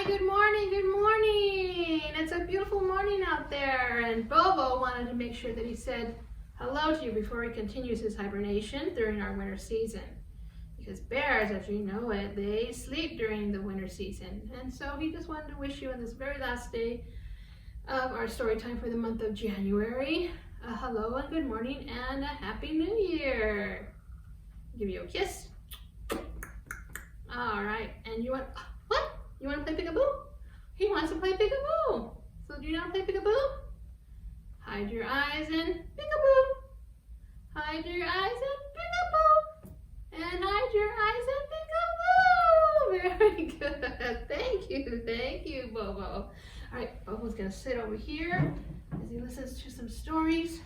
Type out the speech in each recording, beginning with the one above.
good morning, good morning. It's a beautiful morning out there, and Bobo wanted to make sure that he said hello to you before he continues his hibernation during our winter season. Because bears, as you know it, they sleep during the winter season. And so he just wanted to wish you on this very last day of our story time for the month of January, a hello and good morning and a happy new year. Give you a kiss. All right, and you want, what? You want to play peekaboo? He wants to play peekaboo. So do you know how to play peekaboo? Hide your eyes and peekaboo. Hide your eyes and peekaboo. And hide your eyes and peekaboo. Very good. Thank you, Bobo. All right, Bobo's gonna sit over here as he listens to some stories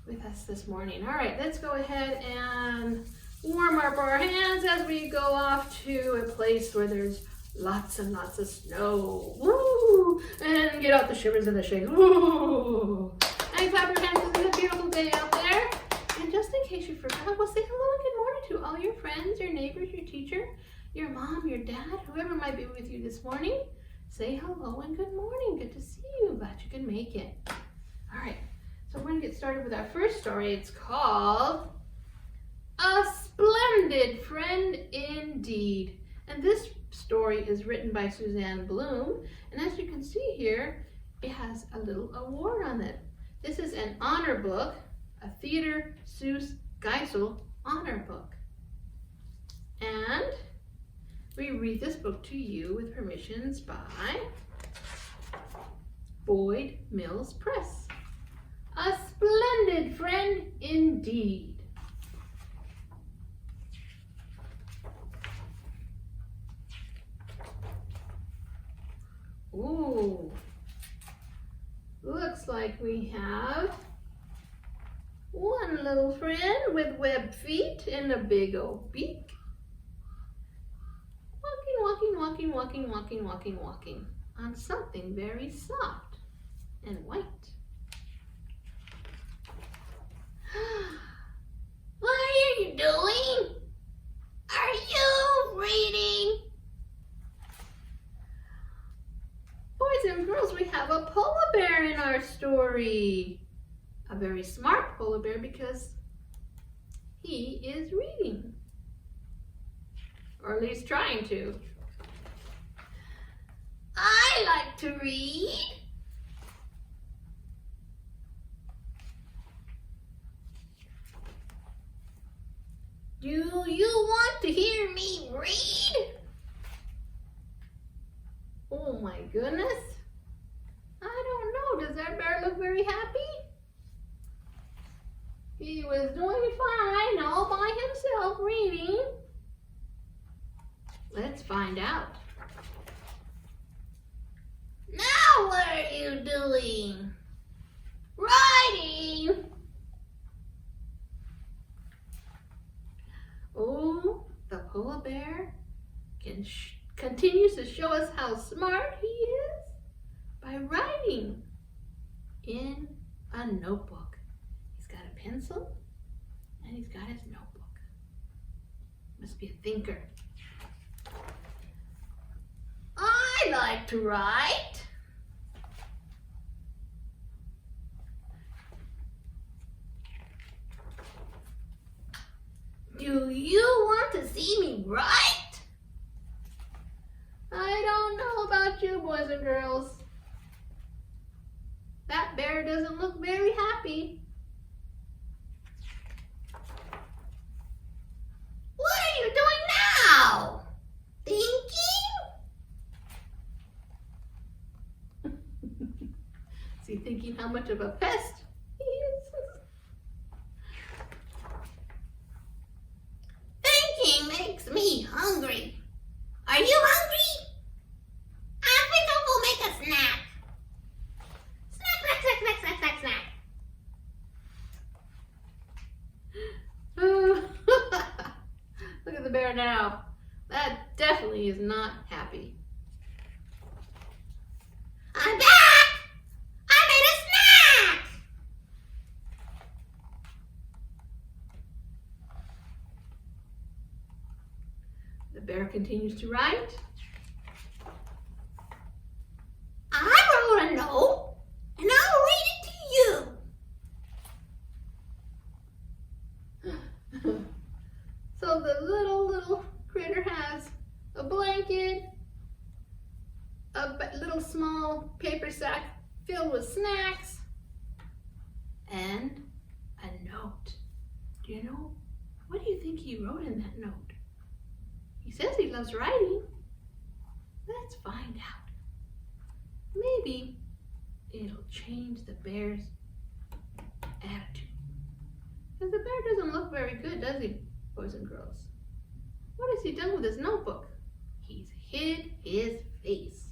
with us this morning. All right, let's go ahead and warm up our hands as we go off to a place where there's lots and lots of snow. Woo! And get out the shivers and the shakes. Woo! And clap your hands because it's a beautiful day out there. And just in case you forgot, we'll say hello and good morning to all your friends, your neighbors, your teacher, your mom, your dad, whoever might be with you this morning. Say hello and good morning. Good to see you. Glad you could make it. All right, so we're going to get started with our first story. It's called A Splendid Friend Indeed. And this story is written by Suzanne Bloom. And as you can see here, it has a little award on it. This is an honor book, a Theodore Seuss Geisel honor book. And we read this book to you with permissions by Boyd Mills Press. A Splendid Friend Indeed. Ooh, looks like we have one little friend with webbed feet and a big old beak. Walking on something very soft and white. What are you doing? Are you reading? Boys and girls, we have a polar bear in our story. A very smart polar bear because he is reading. Or at least trying to. I like to read. Do you want to hear me read? Oh my goodness. I don't know. Does that bear look very happy? He was doing fine all by himself reading. Let's find out. Now what are you doing? Writing. Oh, the polar bear continues to show us how smart he is by writing in a notebook. He's got a pencil and he's got his notebook. Must be a thinker. I like to write. Do you want to see me write? I don't know about you, boys and girls. That bear doesn't look very happy. What are you doing now? Thinking? Is he thinking how much of a pest he is? Thinking makes me hungry. Are you hungry? I think I'll go make a snack. Snack. Look at the bear now. That definitely is not happy. I'm back! I made a snack! The bear continues to write. blanket, a little small paper sack filled with snacks, and a note. Do you know, what do you think he wrote in that note? He says he loves writing. Let's find out. Maybe it'll change the bear's attitude. Because the bear doesn't look very good, does he, boys and girls? What has he done with his notebook? He's hid his face.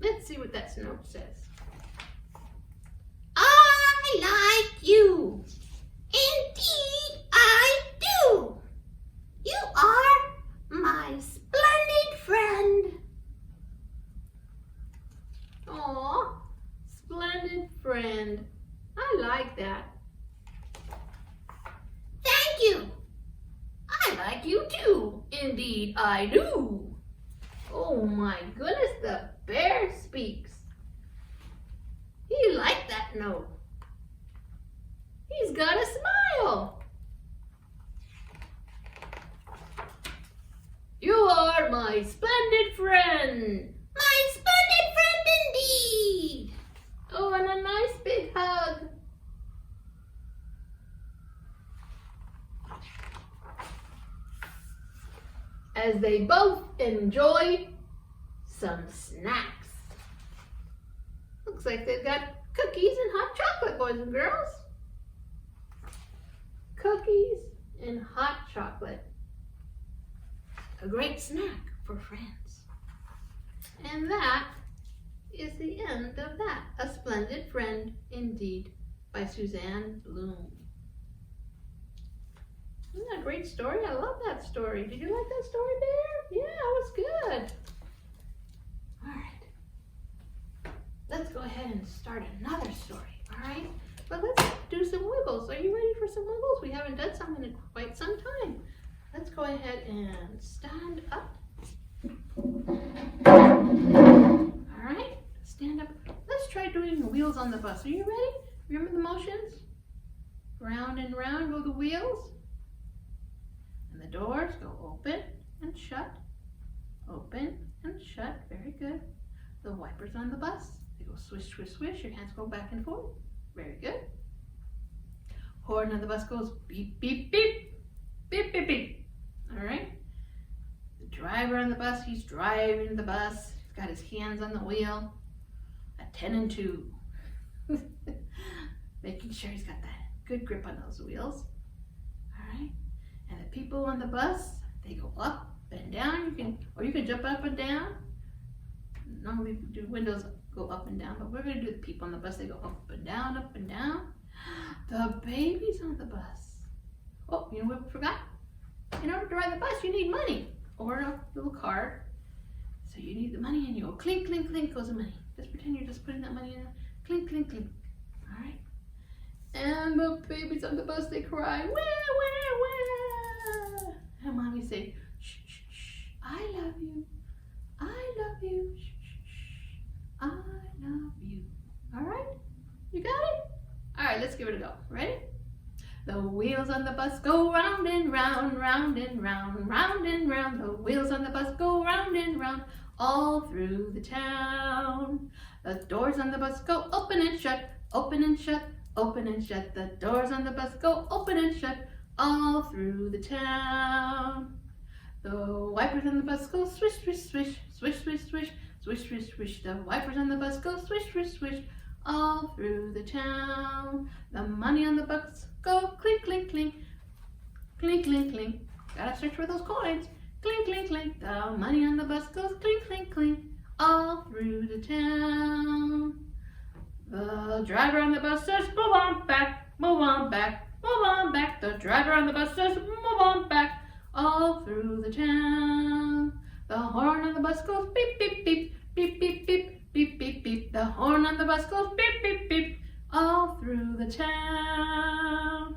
Let's see what that note says. I like you. Indeed, I do. You are my splendid friend. Aw, splendid friend. I like that. Thank you. I like you too. Indeed, I do. Oh my goodness, the bear speaks. He liked that note. He's got a smile. You are my splendid friend. My splendid friend indeed. Oh, and a nice big hug. As they both enjoy some snacks. Looks like they've got cookies and hot chocolate, boys and girls. Cookies and hot chocolate. A great snack for friends. And that is the end of that. A Splendid Friend Indeed by Suzanne Bloom. Isn't that a great story? I love that story. Did you like that story, Bear? Yeah, it was good. All right. Let's go ahead and start another story, all right? But let's do some wiggles. Are you ready for some wiggles? We haven't done some in quite some time. Let's go ahead and stand up. All right, stand up. Let's try doing the wheels on the bus. Are you ready? Remember the motions? Round and round go the wheels. And the doors go open and shut, open and shut. Very good. The wipers on the bus, they go swish, swish, swish. Your hands go back and forth. Very good. Horn on the bus goes beep, beep, beep, beep, beep, beep. All right. The driver on the bus, he's driving the bus. He's got his hands on the wheel. A 10 and 2. Making sure he's got that good grip on those wheels. All right. And the people on the bus, they go up and down. You can jump up and down. Normally we do windows go up and down, but we're going to do the people on the bus. They go up and down, up and down. The babies on the bus. Oh, you know what we forgot? In order to ride the bus, you need money or a little card. So you need the money, and you go clink, clink, clink goes the money. Just pretend you're just putting that money in. Clink, clink, clink. All right. And the babies on the bus, they cry, wah, wah, wah. And mommy say, shh, shh, shh. I love you. I love you. Shh, shh, shh. I love you. All right? You got it? All right, let's give it a go. Ready? The wheels on the bus go round and round, round and round, round and round. The wheels on the bus go round and round, all through the town. The doors on the bus go open and shut, open and shut, open and shut. The doors on the bus go open and shut, all through the town. The wipers on the bus go swish, swish, swish, swish, swish, swish, swish, swish, swish. The wipers on the bus go swish, swish, swish, all through the town. The money on the bus go clink, clink, clink, clink, clink, clink. Gotta search for those coins. Clink, clink, clink. The money on the bus goes clink, clink, clink, all through the town. The driver on the bus says, move on back, move on back, move on back. The driver on the bus says, move on back, all through the town. The horn on the bus goes beep, beep, beep, beep, beep, beep, beep, beep, beep. The horn on the bus goes beep, beep, beep, all through the town.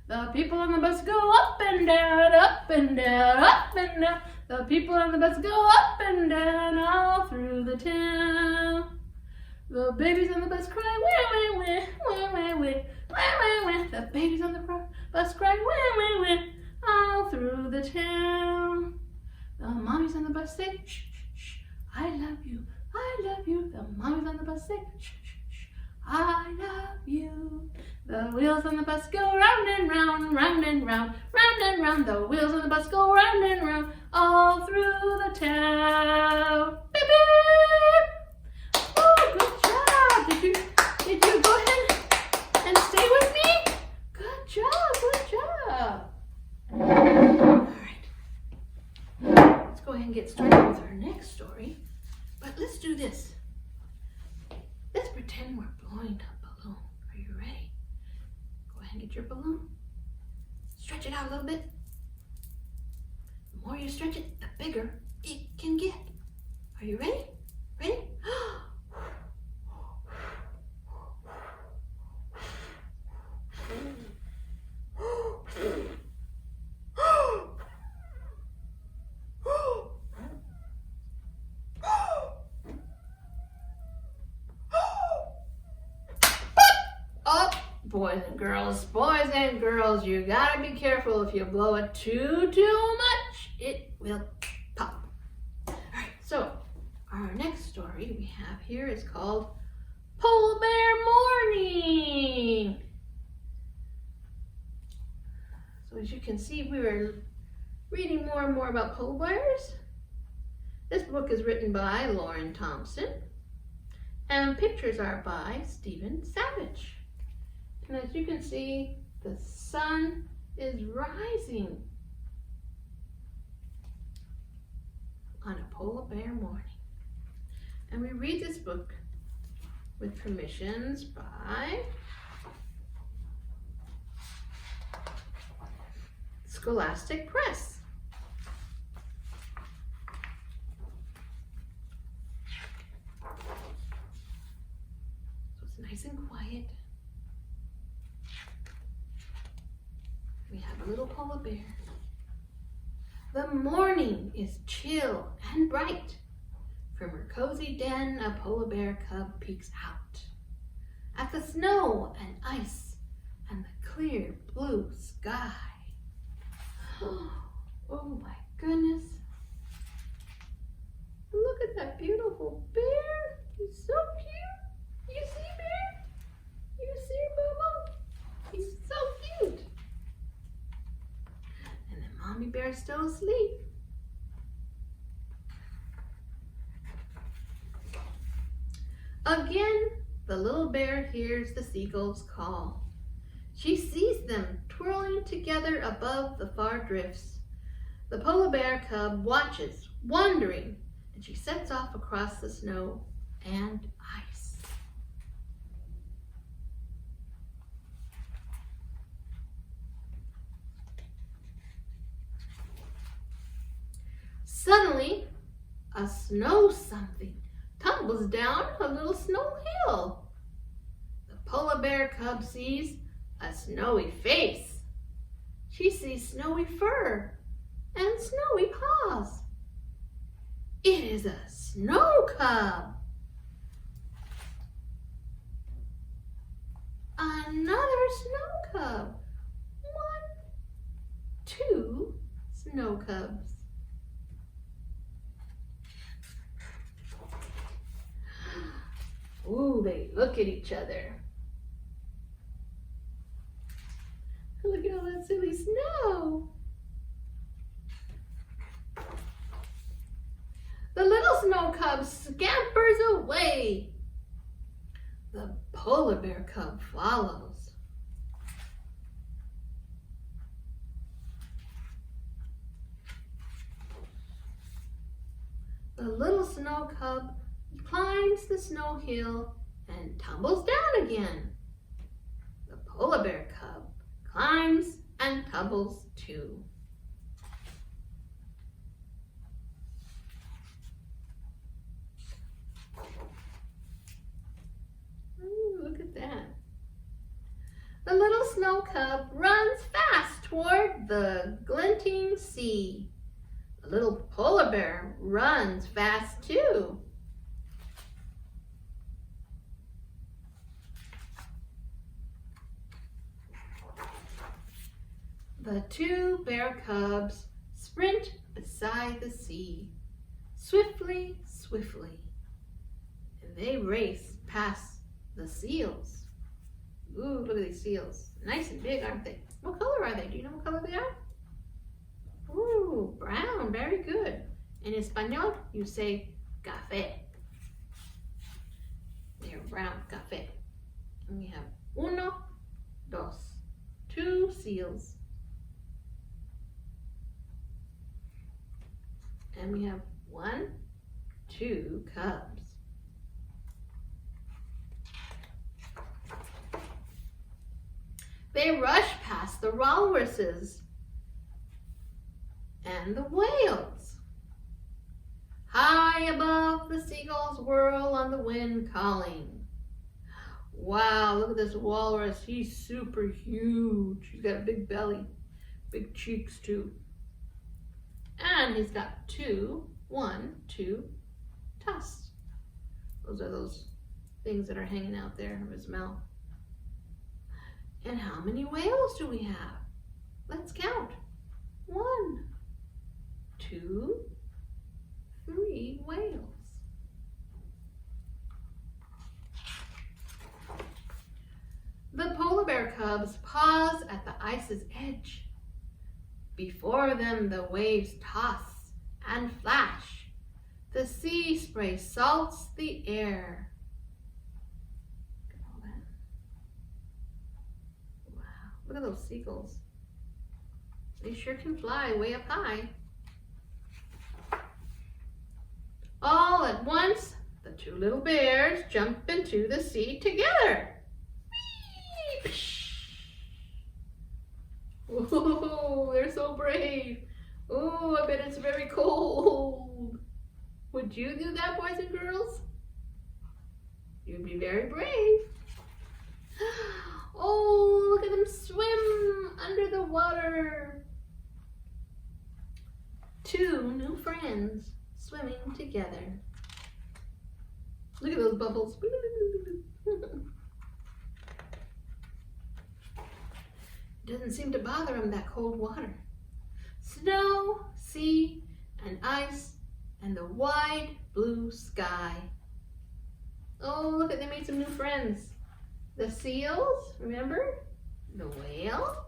The people on the bus go up and down, up and down, up and down. The people on the bus go up and down, all through the town. The babies on the bus cry, wah, wah, wah, wah, wah, wah, wah, wah, wah. The babies on the bus cry, wah, wah, wah, all through the town. bus say, shh, shh, shh, I love you, I love you. The mommies on the bus say, shh, shh, shh, I love you. The wheels on the bus go round and round, round and round, round and round. The wheels on the bus go round and round, all through the town. Beep, beep. Oh, good job. Did you go ahead and stay with me? Good job, good job. All right. Let's go ahead and get started with our next story. But let's do this. Let's pretend we're blowing a balloon. Are you ready? Go ahead and get your balloon. Stretch it out a little bit. The more you stretch it, the bigger it can get. Are you ready? Ready? Boys and girls, you gotta be careful. If you blow it too much, it will pop. All right, so our next story we have here is called Polar Bear Morning. So as you can see, we were reading more and more about polar bears. This book is written by Librarian Thompson, and pictures are by Stephen Savage. And as you can see, the sun is rising on a polar bear morning. And we read this book with permissions by Scholastic Press. So it's nice and quiet. We have a little polar bear. The morning is chill and bright. From her cozy den, a polar bear cub peeks out at the snow and ice and the clear blue sky. Oh my goodness. Look at that beautiful bear. He's so cute. You see, Bear? You see, Bubba? He's so cute. Mommy bear's still asleep. Again, the little bear hears the seagulls call. She sees them twirling together above the far drifts. The polar bear cub watches, wondering, and she sets off across the snow and ice. Suddenly, a snow something tumbles down a little snow hill. The polar bear cub sees a snowy face. She sees snowy fur and snowy paws. It is a snow cub. Another snow cub. 1, 2 snow cubs. Ooh, they look at each other. Look at all that silly snow. The little snow cub scampers away. The polar bear cub follows. The little snow cub climbs the snow hill and tumbles down again. The polar bear cub climbs and tumbles too. Ooh, look at that. The little snow cub runs fast toward the glinting sea. The little polar bear runs fast too. The 2 bear cubs sprint beside the sea. swiftly, swiftly. And they race past the seals. Ooh, look at these seals. Nice and big, aren't they? What color are they? Do you know what color they are? Ooh, brown. Very good. In Espanol, you say café. They're brown, café. And we have uno, dos, two seals. And we have 1, 2 cubs. They rush past the walruses and the whales. High above, the seagulls whirl on the wind calling. Wow, look at this walrus. He's super huge. He's got a big belly, big cheeks too. And he's got 2 tusks. Those are those things that are hanging out there of his mouth. And how many whales do we have? Let's count. 1, 2, 3 whales. The polar bear cubs pause at the ice's edge. Before them the waves toss and flash. The sea spray salts the air. Look at all that. Wow, look at those seagulls. They sure can fly way up high. All at once, the 2 little bears jump into the sea together. Whee! Whoa, they're so brave. Oh, I bet it's very cold. Would you do that, boys and girls? You'd be very brave. Oh, look at them swim under the water. 2 new friends swimming together. Look at those bubbles. Doesn't seem to bother them, that cold water. Snow, sea, and ice, and the wide blue sky. Oh, look at, they made some new friends. The seals, remember? The whale.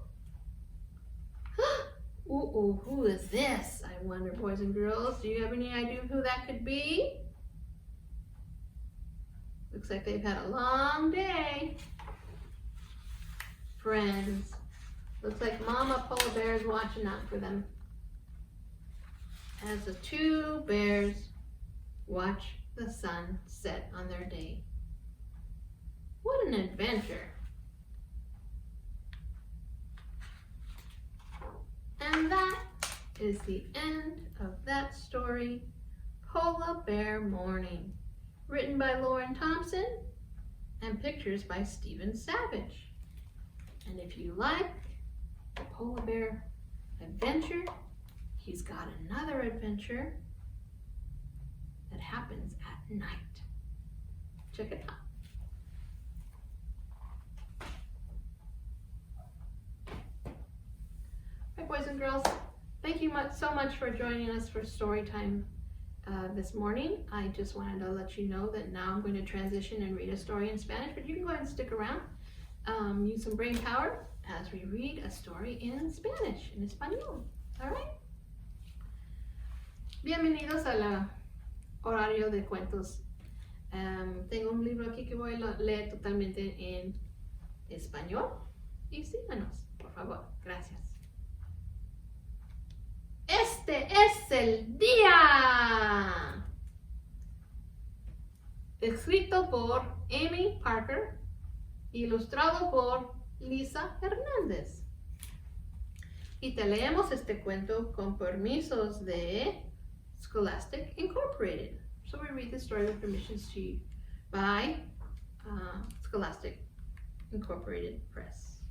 Ooh, who is this? I wonder, boys and girls. Do you have any idea who that could be? Looks like they've had a long day. Friends. Looks like Mama Polar Bear is watching out for them. As the 2 bears watch the sun set on their day. What an adventure. And that is the end of that story, Polar Bear Morning, written by Lauren Thompson and pictures by Stephen Savage. And if you like the Polar Bear adventure, he's got another adventure that happens at night. Check it out. All right, boys and girls, thank you so much for joining us for story time this morning. I just wanted to let you know that now I'm going to transition and read a story in Spanish, but you can go ahead and stick around. Use some brain power as we read a story in Spanish, in Español. All right? Bienvenidos al horario de cuentos. Tengo un libro aquí que voy a leer totalmente en español. Y síganos, por favor. Gracias. Este es el día. Escrito por Amy Parker. Ilustrado por Lisa Hernández. Y te leemos este cuento con permisos de Scholastic Incorporated. So we read the story with permissions by Scholastic Incorporated Press.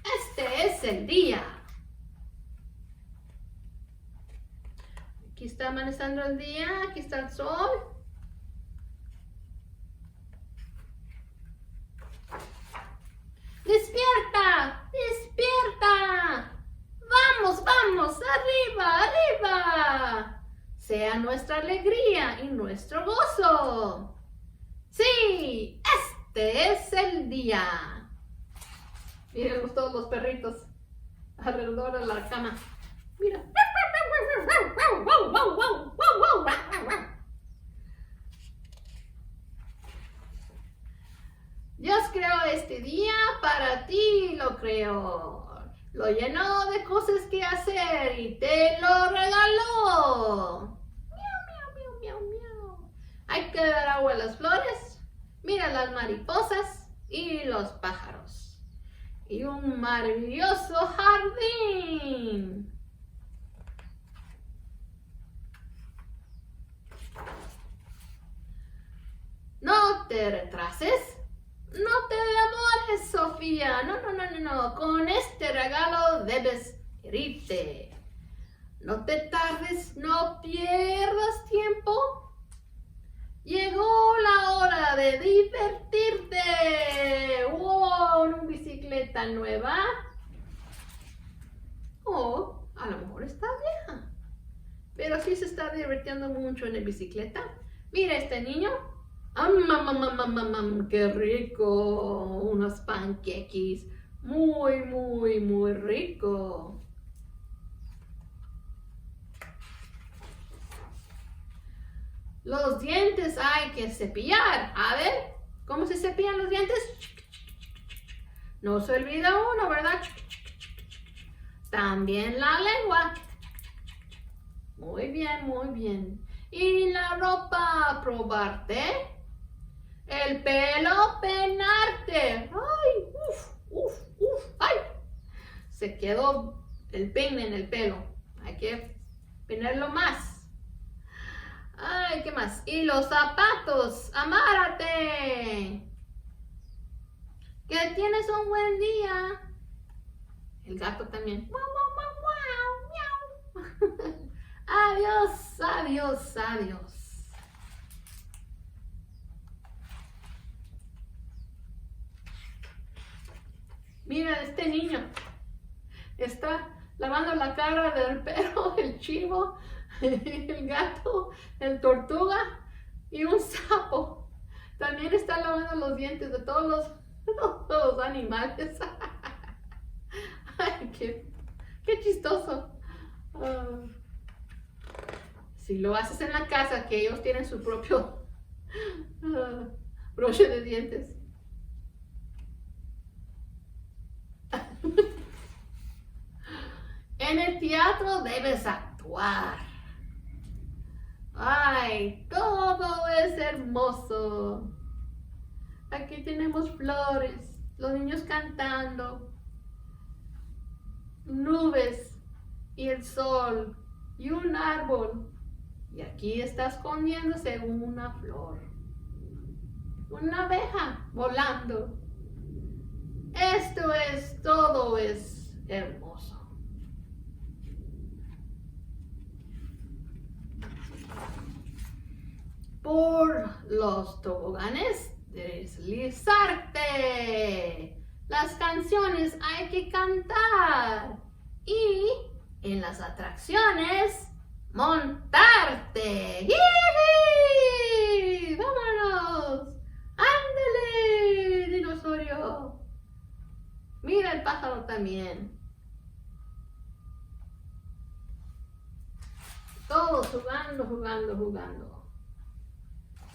Este es el día. Aquí está amaneciendo el día, aquí está el sol. ¡Despierta! ¡Despierta! ¡Vamos, vamos! ¡Arriba, arriba! sea nuestra alegría y nuestro gozo. Sí, este es el día. Miren todos los perritos alrededor de la cama. Mira. Dios creó este día para ti, lo creó. Lo llenó de cosas que hacer y te lo regaló. Miau, miau, miau, miau, miau. Hay que dar agua a las flores. Mira las mariposas y los pájaros. Y un maravilloso jardín. No te retrases. No te demores, Sofía. No. Con este regalo debes irte. No te tardes, no pierdas tiempo. Llegó la hora de divertirte. ¡Wow! Una bicicleta nueva. O a lo mejor está vieja. Pero sí se está divirtiendo mucho en la bicicleta. Mira este niño. ¡Qué rico! Unos panqueques. Muy rico. Los dientes hay que cepillar. A ver, ¿cómo se cepillan los dientes? No se olvida uno, ¿verdad? También la lengua. Muy bien. Y la ropa, probarte. El pelo, peinarte. ¡Ay! ¡Uf! ¡Ay! Se quedó el peine en el pelo. Hay que peinarlo más. ¡Ay! ¿Qué más? Y los zapatos. ¡Amárate! Que tienes un buen día. El gato también. ¡Miau! Adiós. Mira, este niño está lavando la cara del perro, el chivo, el gato, el tortuga y un sapo. También está lavando los dientes de todos los animales. Ay, qué chistoso. Si lo haces en la casa, que ellos tienen su propio broche de dientes. En el teatro debes actuar. Ay, todo es hermoso. Aquí tenemos flores, los niños cantando, nubes y el sol y un árbol. Y aquí está escondiéndose una flor. Una abeja volando. Todo es hermoso. Por los toboganes, deslizarte. Las canciones hay que cantar. Y en las atracciones, montarte. ¡Yee! ¡Vámonos! ¡Ándale, dinosaurio! Mira el pájaro también. Todos jugando.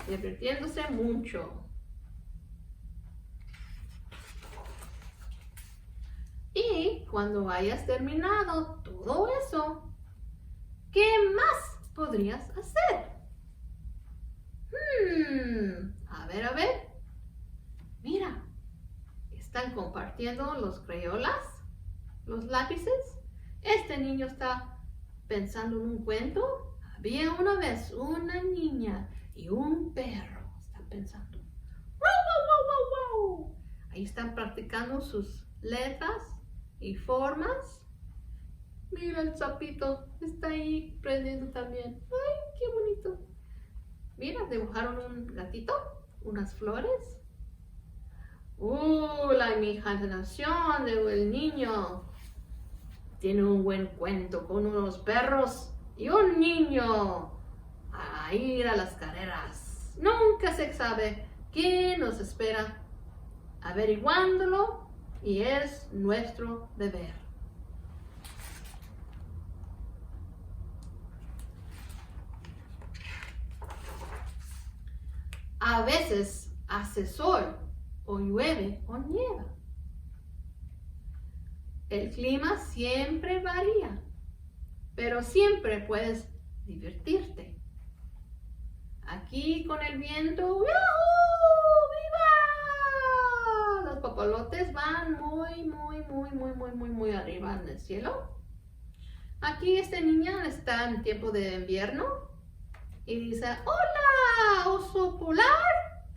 Divirtiéndose mucho. Y cuando hayas terminado todo eso, ¿qué más podrías hacer? A ver. Mira, están compartiendo los crayolas, los lápices. Este niño está pensando en un cuento. Había una vez una niña y un perro. Están pensando. ¡Wow! Ahí están practicando sus letras y formas. Mira el sapito, está ahí prendiendo también. ¡Ay, qué bonito! Mira, dibujaron un gatito, unas flores. La imaginación del niño. Tiene un buen cuento con unos perros y un niño. a ir a las carreras. Nunca se sabe qué nos espera, averiguándolo, y es nuestro deber. A veces hace sol, o llueve, o nieva. El clima siempre varía, pero siempre puedes divertirte. Aquí con el viento, ¡yuhu! ¡Viva! Los papalotes van muy arriba en el cielo. Aquí esta niña está en tiempo de invierno y dice, ¡hola, oso polar!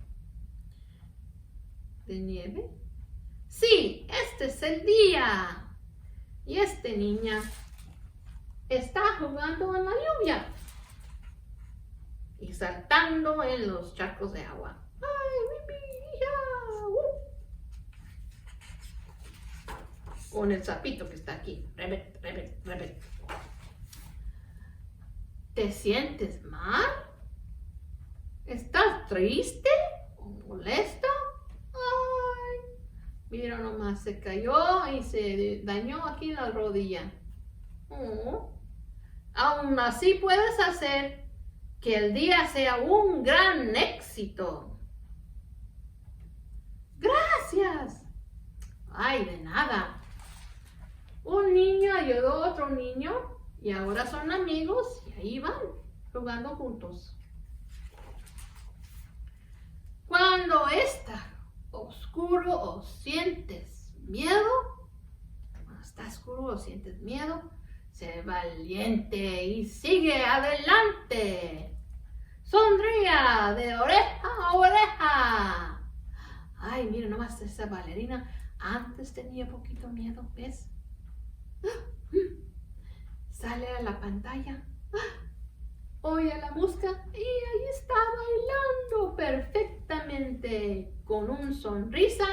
¿De nieve? Sí, este es el día. Y esta niña está jugando en la lluvia y saltando en los charcos de agua. ¡Ay, con el sapito que está aquí. Rebet. ¿Te sientes mal? ¿Estás triste o molesta? Ay, mira nomás, se cayó y se dañó aquí la rodilla. Aún así puedes hacer que el día sea un gran éxito. Gracias. Ay, de nada. Un niño ayudó a otro niño y ahora son amigos y ahí van jugando juntos. Cuando está oscuro o sientes miedo, cuando está oscuro o sientes miedo, sé valiente y sigue adelante. Sonría de oreja a oreja. Ay, mira nomás esa bailarina. Antes tenía poquito miedo, ¿ves? Sale a la pantalla, oye la música y ahí está bailando perfectamente, con una sonrisa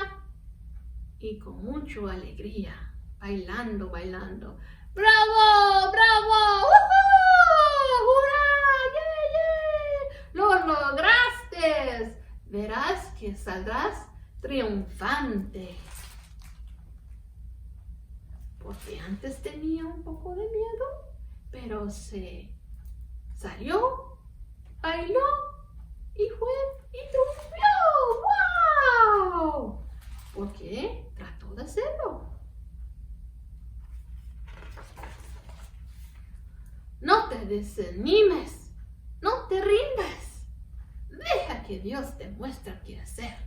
y con mucha alegría, bailando. ¡Bravo! ¡Woohoo! ¡Hurra! ¡Yeah! ¡Lo lograste! Verás que saldrás triunfante. Porque antes tenía un poco de miedo, pero se salió, bailó y fue y triunfó. ¡Wow! Porque trató de hacerlo. No te desanimes, no te rindas. Deja que Dios te muestre qué hacer.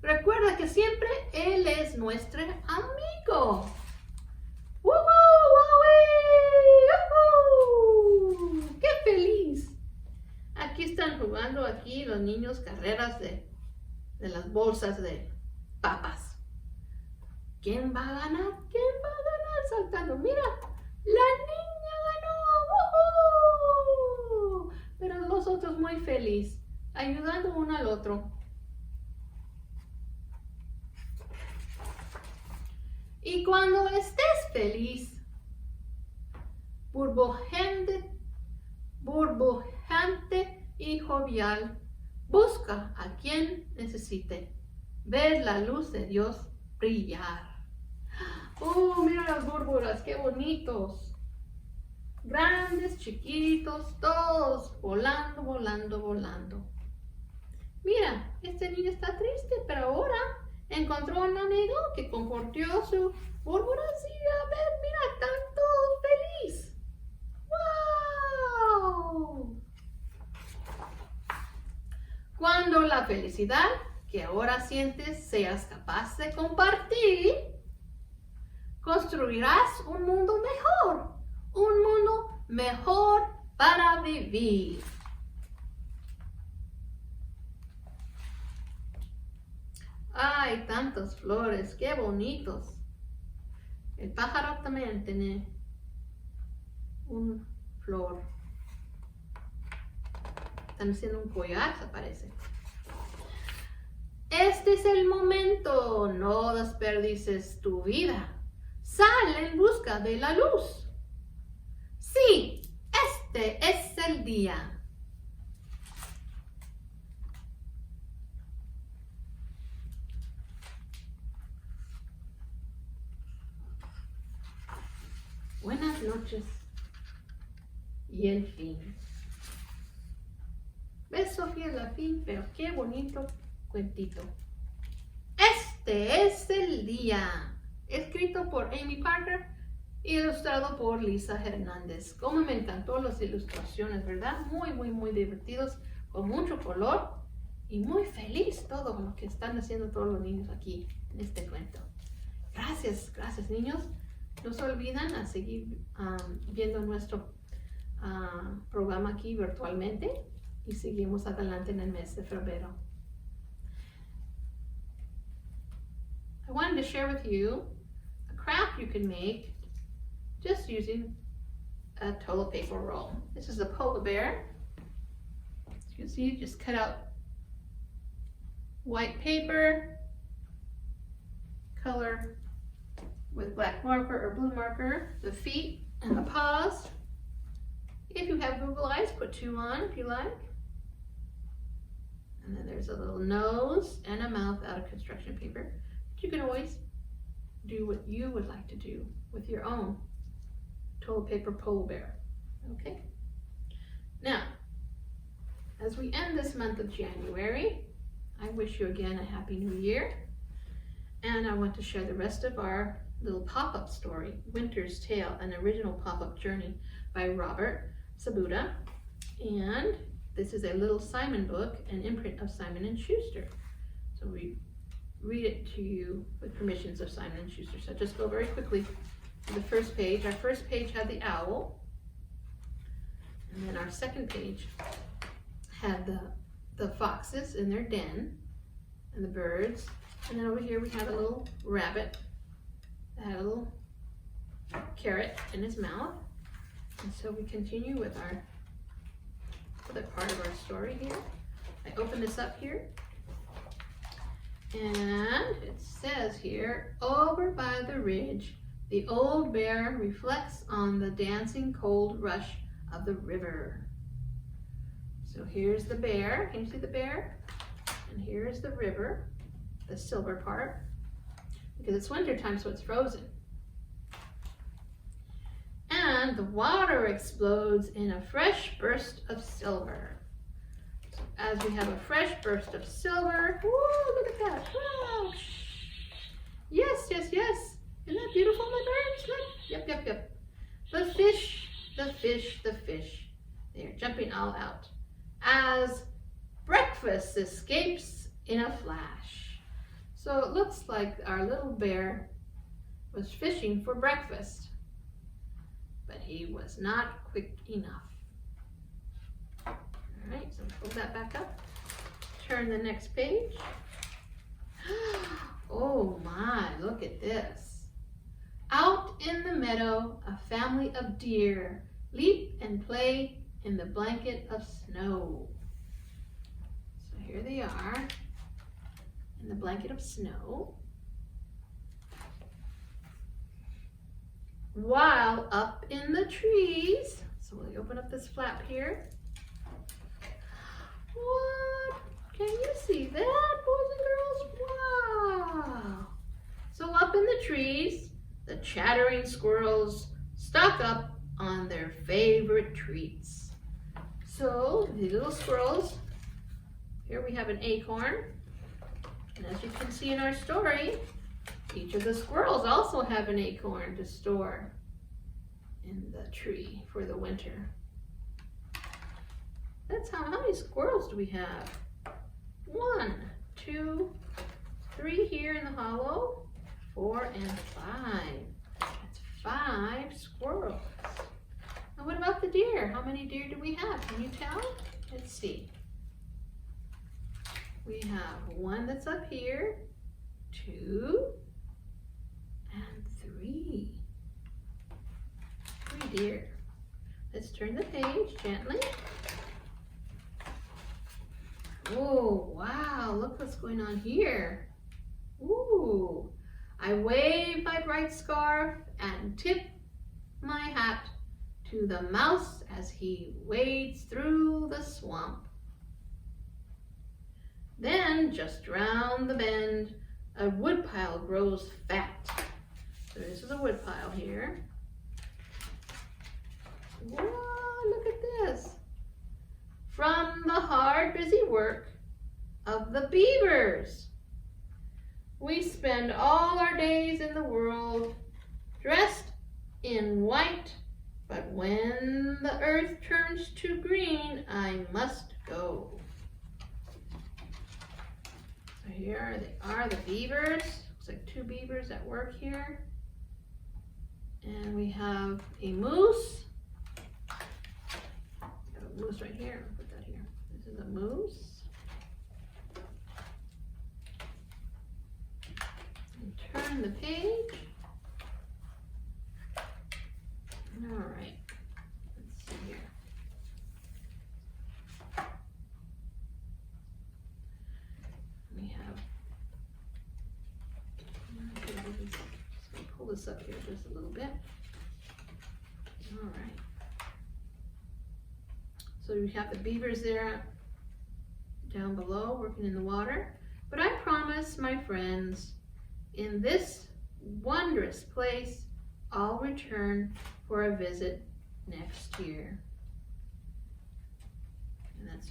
Recuerda que siempre Él es nuestro amigo. ¡Qué feliz! Aquí están jugando aquí los niños carreras de las bolsas de papas. ¿Quién va a ganar? ¿Quién va a ganar saltando? Mira, la niña ganó. Pero los otros muy felices, ayudando uno al otro. Y cuando estés feliz, burbujante y jovial, busca a quien necesite ver la luz de Dios brillar. Mira las burbujas, qué bonitos. Grandes, chiquitos, todos volando. Mira, este niño está triste, pero ahora encontró un amigo que compartió su burbujas y a ver, mira, están todos felices. ¡Wow! Cuando la felicidad que ahora sientes seas capaz de compartir, construirás un mundo mejor para vivir. Ay, tantas flores, qué bonitos. El pájaro también tiene una flor. Están haciendo un collar, se parece. Este es el momento, no desperdices tu vida. Sal en busca de la luz. Sí, este es el día. noches. Y el fin. ¿Ves, Sofía, el fin? Pero qué bonito cuentito. Este es el día. Escrito por Amy Parker, ilustrado por Lisa Hernández. Como me encantó las ilustraciones, ¿verdad? Muy divertidos, con mucho color y muy feliz todo lo que están haciendo todos los niños aquí en este cuento. Gracias niños. No se olviden a seguir viendo nuestro programa aquí virtualmente y seguimos adelante en el mes de febrero. I wanted to share with you a craft you can make just using a toilet paper roll. This is a polar bear. As you can see, just cut out white paper, color with black marker or blue marker, the feet and the paws. If you have Google eyes, put 2 on if you like. And then there's a little nose and a mouth out of construction paper. But you can always do what you would like to do with your own toilet paper polar bear. Okay? Now, as we end this month of January, I wish you again a Happy New Year. And I want to share the rest of our little pop-up story, Winter's Tale, an original pop-up journey by Robert Sabuda. And this is a Little Simon book, an imprint of Simon & Schuster. So we read it to you with permissions of Simon & Schuster. So just go very quickly to the first page. Our first page had the owl. And then our second page had the foxes in their den and the birds. And then over here we had a little rabbit that had a little carrot in his mouth. And so we continue with our other part of our story here. I open this up here. And it says here, over by the ridge, the old bear reflects on the dancing cold rush of the river. So here's the bear. Can you see the bear? And here's the river, the silver part, because it's winter time, so it's frozen. And the water explodes in a fresh burst of silver. So as we have a fresh burst of silver, woo, look at that. Wow. Yes. Isn't that beautiful, my birds? Look. Yep. The fish. They're jumping all out as breakfast escapes in a flash. So it looks like our little bear was fishing for breakfast, but he was not quick enough. All right, so pull that back up. Turn the next page. Oh my, look at this. Out in the meadow, a family of deer leap and play in the blanket of snow. So here they are in the blanket of snow. While up in the trees, so we'll open up this flap here. What? Can you see that, boys and girls? Wow! So up in the trees, the chattering squirrels stock up on their favorite treats. So the little squirrels, here we have an acorn, and as you can see in our story, each of the squirrels also have an acorn to store in the tree for the winter. That's how many squirrels do we have? 1, 2, 3 here in the hollow, 4 and 5. That's 5 squirrels. And what about the deer? How many deer do we have? Can you tell? Let's see. We have 1 that's up here, 2, and 3. 3 deer. Let's turn the page gently. Oh, wow, look what's going on here. Ooh, I wave my bright scarf and tip my hat to the mouse as he wades through the swamp. Then, just round the bend, a woodpile grows fat. So this is a woodpile here. Whoa, look at this. From the hard, busy work of the beavers. We spend all our days in the world dressed in white, but when the earth turns to green, I must go. So here they are, the beavers. Looks like 2 beavers at work here. And we have a moose. Got a moose right here. I'll put that here. This is a moose. And turn the page. All right. Let's see here. We have. Pull this up here just a little bit. All right. So we have the beavers there down below working in the water. But I promise, my friends, in this wondrous place, I'll return for a visit next year. And that's,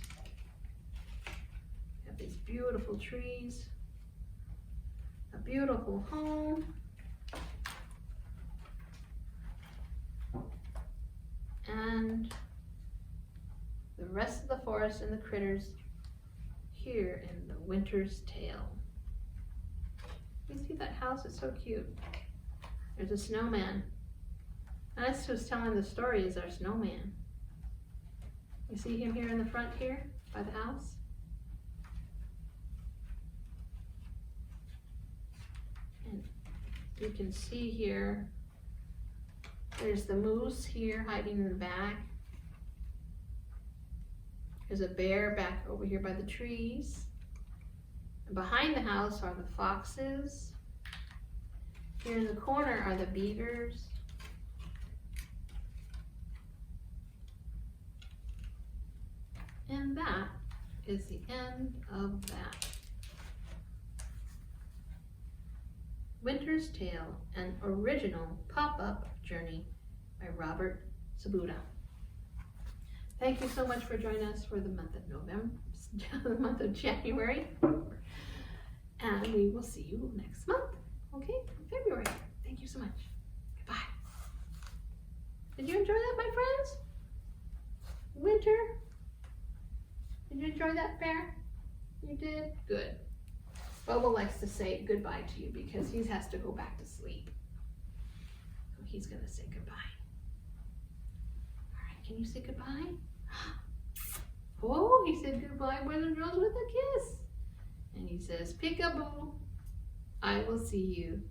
we have these beautiful trees, a beautiful home. And the rest of the forest and the critters here in the winter's tale. You see that house? It's so cute. There's a snowman. And that's who's telling the story, is our snowman. You see him here in the front here by the house? And you can see here, there's the moose here hiding in the back. There's a bear back over here by the trees. And behind the house are the foxes. Here in the corner are the beavers. And that is the end of that. Winter's Tale, an original pop-up journey by Robert Sabuda. Thank you so much for joining us for the month of November, the month of January. And we will see you next month, okay? February. Thank you so much. Goodbye. Did you enjoy that, my friends? Winter? Did you enjoy that, Bear? You did? Good. Bubba likes to say goodbye to you because he has to go back to sleep. So he's going to say goodbye. All right, can you say goodbye? Oh, he said goodbye, boys and girls, with a kiss. And he says, peekaboo, I will see you